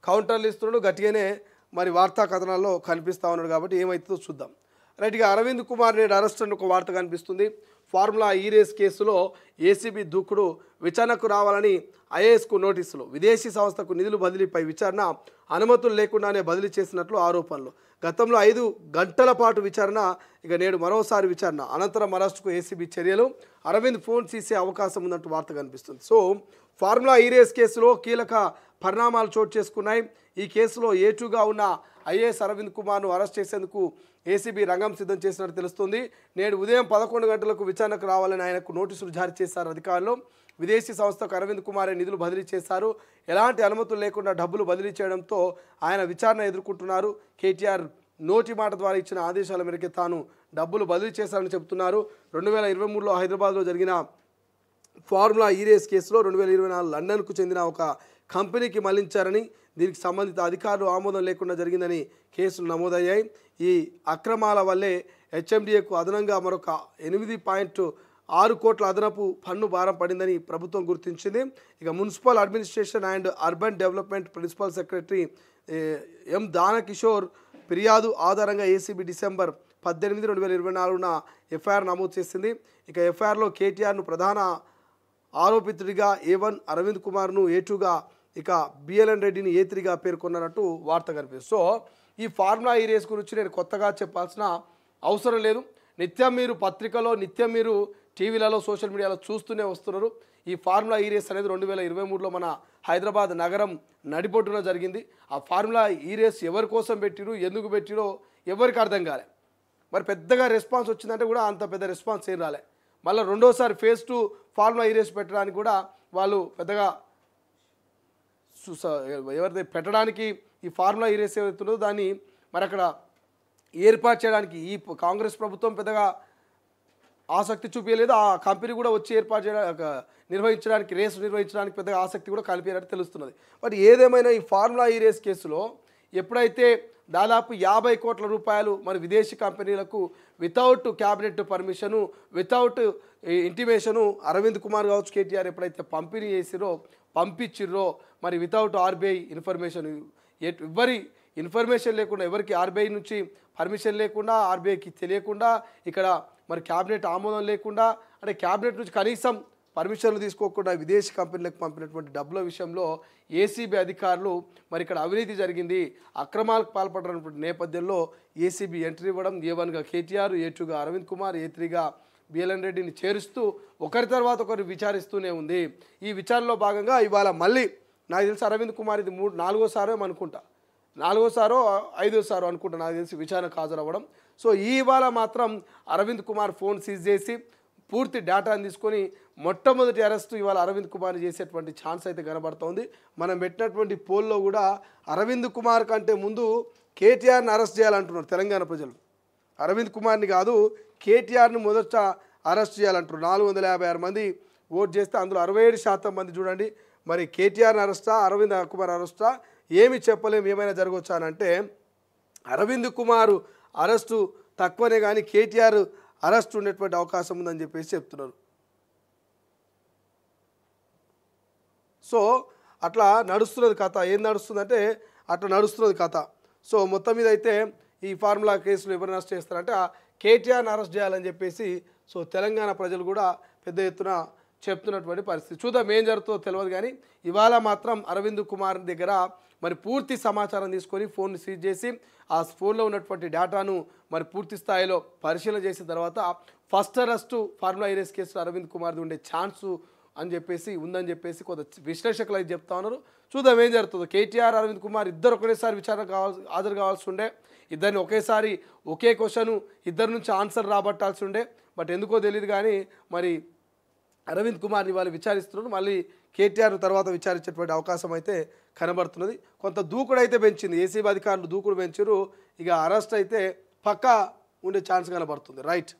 కౌంటర్లు ఇస్తున్నాడు, గట్టిగానే మరి వార్తా కథనాల్లో కనిపిస్తూ ఉన్నాడు. కాబట్టి ఏమవుతుందో చూద్దాం. రైట్గా అరవింద్ కుమార్ నేడు అరెస్ట్ అని ఒక వార్త కనిపిస్తుంది. ఫార్ములా ఈ రేస్ కేసులో ఏసీబీ దూకుడు, విచారణకు రావాలని ఐఏఎస్కు నోటీసులు, విదేశీ సంస్థకు నిధులు బదిలీపై విచారణ, అనుమతులు లేకుండానే బదిలీ చేసినట్లు ఆరోపణలు. గతంలో 5 గంటల పాటు విచారణ, ఇక నేడు మరోసారి విచారణ, అనంతరం అరెస్టుకు ఏసీబీ చర్యలు, అరవింద్ ఫోన్ తీసే అవకాశం ఉందంటూ వార్త కనిపిస్తుంది. సో ఫార్ములా ఈ రేస్ కేసులో కీలక పరిణామాలు చోటు చేసుకున్నాయి. ఈ కేసులో ఏటుగా ఉన్న ఐఏఎస్ అరవింద్ కుమార్ను అరెస్ట్ చేసేందుకు ఏసీబీ రంగం సిద్ధం చేసినట్టు తెలుస్తుంది. నేడు ఉదయం 11 గంటలకు విచారణకు రావాలని ఆయనకు నోటీసులు జారీ చేశారు అధికారులు. విదేశీ సంస్థకు అరవింద్ కుమార్ నిధులు బదిలీ చేశారు. ఎలాంటి అనుమతులు లేకుండా డబ్బులు బదిలీ చేయడంతో ఆయన విచారణ ఎదుర్కొంటున్నారు. కేటీఆర్ నోటి మాట ద్వారా ఇచ్చిన ఆదేశాల మేరకు తాను డబ్బులు బదిలీ చేశారని చెబుతున్నారు. 2023లో హైదరాబాద్లో జరిగిన ఫార్ములా ఈ రేస్ కేసులో 2024 లండన్కు చెందిన ఒక కంపెనీకి మళ్లించారని, దీనికి సంబంధిత అధికారులు ఆమోదం లేకుండా జరిగిందని కేసులు నమోదయ్యాయి. ఈ అక్రమాల వల్లే హెచ్ఎండిఏకు అదనంగా మరొక 8.6 కోట్ల అదనపు పన్ను భారం పడిందని ప్రభుత్వం గుర్తించింది. ఇక municipal administration and urban development principal secretary M Dana Kishore ఫిర్యాదు ఆధారంగా ఏసీబీ డిసెంబర్ 18, 2024న ఎఫ్ఐఆర్ నమోదు చేసింది. ఇక ఎఫ్ఐఆర్లో కేటీఆర్ను ప్రధాన ఆరోపితుడిగా A1 అరవింద్ కుమార్ను A2గా, ఇక బిఎల్ఎన్ రెడ్డిని A3గా పేర్కొన్నట్టు వార్త కనిపిస్తుంది. సో ఈ ఫార్ములా ఈ రేస్ గురించి నేను కొత్తగా చెప్పాల్సిన అవసరం లేదు. నిత్యం మీరు పత్రికలో, నిత్యం మీరు టీవీలలో, సోషల్ మీడియాలో చూస్తూనే వస్తున్నారు. ఈ ఫార్ములా ఈ రేస్ అనేది 2023లో మన హైదరాబాద్ నగరం నడిబొడ్డున జరిగింది. ఆ ఫార్ములా ఈ రేస్ ఎవరి కోసం పెట్టిరు, ఎందుకు పెట్టిరో ఎవరికి అర్థం కాలే. మరి పెద్దగా రెస్పాన్స్ వచ్చిందంటే కూడా అంత పెద్ద రెస్పాన్స్ ఏం రాలే. మళ్ళీ రెండోసారి ఫేజ్ 2 ఫార్ములా ఈ రేస్ పెట్టడానికి కూడా వాళ్ళు పెద్దగా ఎవరైతే పెట్టడానికి ఈ ఫార్ములా ఈ రేస్ ఏవైతుందో దాన్ని మరి అక్కడ ఏర్పాటు చేయడానికి ఈ కాంగ్రెస్ ప్రభుత్వం పెద్దగా ఆసక్తి చూపించలేదు. ఆ కంపెనీ కూడా వచ్చి ఏర్పాటు చేయడానికి, నిర్వహించడానికి, రేసు నిర్వహించడానికి పెద్దగా ఆసక్తి కూడా కలిపేనట్టు తెలుస్తున్నది. బట్ ఏదేమైనా ఈ ఫార్ములా ఈ రేస్ కేసులో ఎప్పుడైతే దాదాపు 50 కోట్ల రూపాయలు మరి విదేశీ కంపెనీలకు without cabinet permission, without intimation Arvind Kumar కావచ్చు, కేటీఆర్ ఎప్పుడైతే పంపిణీ చేసిరో, పంపించిర్రో, మరి వితౌట్ ఆర్బీఐ ఇన్ఫర్మేషన్, ఎవరి ఇన్ఫర్మేషన్ లేకుండా, ఎవరికి ఆర్బీఐ నుంచి పర్మిషన్ లేకుండా, ఆర్బీఐకి తెలియకుండా, ఇక్కడ మరి క్యాబినెట్ ఆమోదం లేకుండా, అంటే క్యాబినెట్ నుంచి కనీసం పర్మిషన్లు తీసుకోకుండా విదేశీ కంపెనీలకు పంపినటువంటి డబ్బుల విషయంలో ఏసీబీ అధికారులు మరి ఇక్కడ అవినీతి జరిగింది, అక్రమాలకు పాల్పడినటువంటి నేపథ్యంలో ఏసీబీ ఎంట్రీ ఇవ్వడం, A1గా కేటీఆర్, A2గా అరవింద్ కుమార్, A3గా బిఎల్ఎన్ రెడ్డిని చేరుస్తూ ఒకరి తర్వాత ఒకరు విచారిస్తూనే ఉంది. ఈ విచారణలో భాగంగా ఇవాళ మళ్ళీ నాకు తెలిసి అరవింద్ కుమార్ ఇది 4వ అనుకుంటా, 4వ 5వ అనుకుంటా నాకు తెలిసి విచారణకు హాజరవ్వడం. సో ఇవాళ మాత్రం అరవింద్ కుమార్ ఫోన్ సీజ్ చేసి పూర్తి డేటాను తీసుకొని మొట్టమొదటి అరెస్టు ఇవాళ అరవింద్ కుమార్ని చేసేటువంటి ఛాన్స్ అయితే కనబడుతోంది. మనం పెట్టినటువంటి పోల్లో కూడా అరవింద్ కుమార్ కంటే ముందు కేటీఆర్ని అరెస్ట్ చేయాలంటున్నారు తెలంగాణ ప్రజలు. అరవింద్ కుమార్ని కాదు, కేటీఆర్ని మొదట అరెస్ట్ చేయాలంటారు. 456 మంది ఓటు చేస్తే అందులో 67% మంది చూడండి మరి కేటీఆర్ని అరెస్టా, అరవింద్ కుమార్ అరెస్టా, ఏమి చెప్పలేము, ఏమైనా జరగవచ్చా అని అంటే అరవింద్ కుమార్ అరెస్టు తక్కువనే కానీ కేటీఆర్ అరెస్ట్ ఉండేటువంటి అవకాశం ఉందని చెప్పేసి చెప్తున్నారు. సో అట్లా నడుస్తున్నది కథ. ఏం నడుస్తుందంటే అట్లా నడుస్తున్నది కథ. సో మొత్తం మీద అయితే ఈ ఫార్ములా కేసులు ఎవరిని అరెస్ట్ చేస్తారంటే కేటీఆర్ని అరెస్ట్ చేయాలని చెప్పేసి సో తెలంగాణ ప్రజలు కూడా పెద్ద ఎత్తున చెప్తున్నటువంటి పరిస్థితి. చూద్దాం ఏం జరుగుతుందో తెలియదు. కానీ ఇవాళ మాత్రం అరవింద్ కుమార్ దగ్గర మరి పూర్తి సమాచారం తీసుకొని ఫోన్ సీజ్ చేసి ఆ ఫోన్లో ఉన్నటువంటి డేటాను మరి పూర్తి స్థాయిలో పరిశీలన చేసిన తర్వాత ఫస్ట్ అరెస్టు ఫార్ములా ఈ రేస్ కేసులో అరవింద్ కుమార్ది ఉండే ఛాన్సు అని చెప్పేసి ఉందని చెప్పేసి కొంత విశ్లేషకులు అయితే చెప్తా ఉన్నారు. చూద్దాం ఏం జరుగుతుందో. కేటీఆర్, అరవింద్ కుమార్ ఇద్దరు ఒకటేసారి విచారణ హాజరు కావాల్సి ఉండే, ఇద్దరిని ఒకేసారి ఒకే క్వశ్చన్ ఇద్దరి నుంచి ఆన్సర్ రాబట్టాల్సి ఉండే. బట్ ఎందుకో తెలియదు కానీ మరి అరవింద్ కుమార్ని వాళ్ళు విచారిస్తున్నారు. మళ్ళీ కేటీఆర్ తర్వాత విచారించేటువంటి అవకాశం అయితే కనబడుతున్నది. కొంత దూకుడు అయితే పెంచింది ఏసీబీ అధికారులు, దూకుడు పెంచారు. ఇక అరెస్ట్ అయితే పక్కా ఉండే ఛాన్స్ కనబడుతుంది. రైట్.